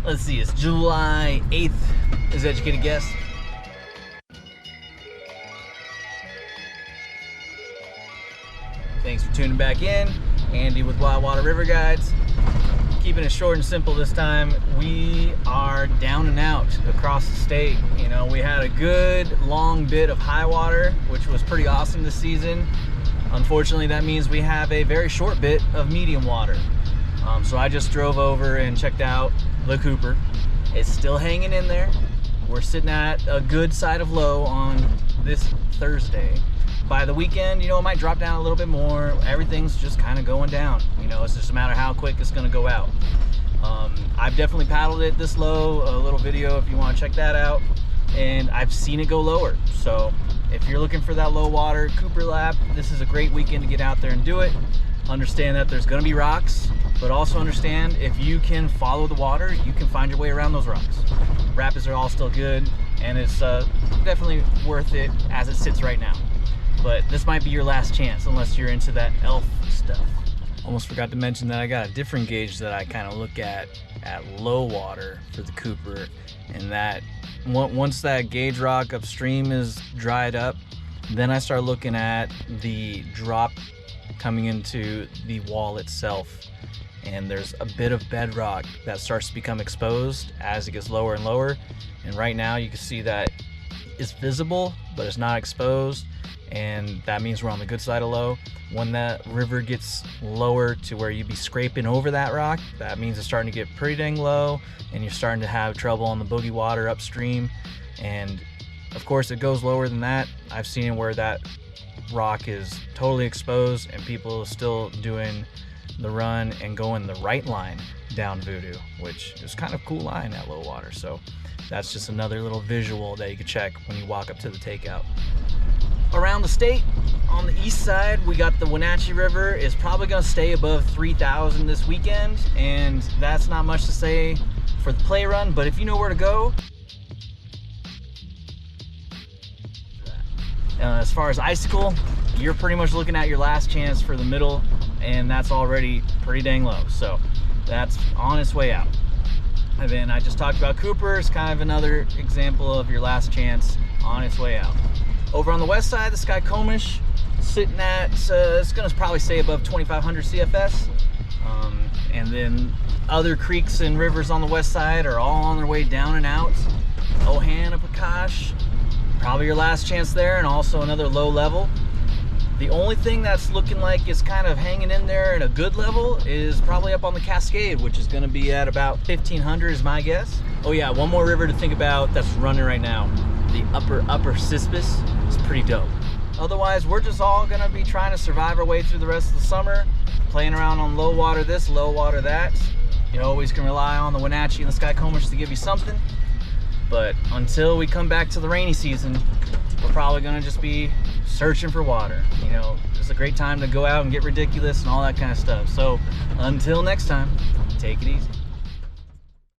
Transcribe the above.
Let's see, it's July 8th, is educated guess. Thanks for tuning back in. Andy with Wildwater River Guides. Keeping it short and simple this time. We are down and out across the state. You know, we had a good long bit of high water, which was pretty awesome this season. Unfortunately, that means we have a very short bit of medium water. So I just drove over and checked out the Cooper. It's still hanging in there. We're sitting at a good side of low on this Thursday. By the weekend, you know, it might drop down a little bit more. Everything's just kind of going down. You know, it's just a matter of how quick it's going to go out. I've definitely paddled it this low, a little video if you want to check that out. And I've seen it go lower. So if you're looking for that low water Cooper lap, this is a great weekend to get out there and do it. Understand that there's going to be rocks, but also understand if you can follow the water, you can find your way around those rocks. Rapids are all still good, and it's definitely worth it as it sits right now. But this might be your last chance unless you're into that elf stuff. Almost forgot to mention that I got a different gauge that I kind of look at low water for the Cooper, and that once that gauge rock upstream is dried up, then I start looking at the drop coming into the wall itself, and there's a bit of bedrock that starts to become exposed as it gets lower and lower. And right now you can see that it's visible, but it's not exposed, and that means we're on the good side of low. When that river gets lower to where you'd be scraping over that rock, that means it's starting to get pretty dang low, and you're starting to have trouble on the boogie water upstream. And of course it goes lower than that. I've seen it where that rock is totally exposed and people are still doing the run and going the right line down Voodoo, which is kind of a cool line at low water. So that's just another little visual that you can check when you walk up to the takeout. Around the state, on the east side, we got the Wenatchee River is probably going to stay above 3,000 this weekend, and that's not much to say for the play run, but if you know where to go. As far as icicle, you're pretty much looking at your last chance for the middle, and that's already pretty dang low, so that's on its way out. And then I just talked about Cooper. It's kind of another example of your last chance on its way out. Over on the west side, the Skykomish sitting at, it's going to probably stay above 2,500 CFS. And then other creeks and rivers on the west side are all on their way down and out. Ohanapakash, probably your last chance there, and also another low level. The only thing that's looking like it's kind of hanging in there at a good level is probably up on the Cascade, which is going to be at about 1,500 is my guess. Oh yeah, one more river to think about that's running right now. The upper Cispus is pretty dope. Otherwise, we're just all gonna be trying to survive our way through the rest of the summer, playing around on low water this, low water that. You always can rely on the Wenatchee and the Skykomish to give you something. But until we come back to the rainy season, we're probably gonna just be searching for water. You know, it's a great time to go out and get ridiculous and all that kind of stuff. So until next time, take it easy.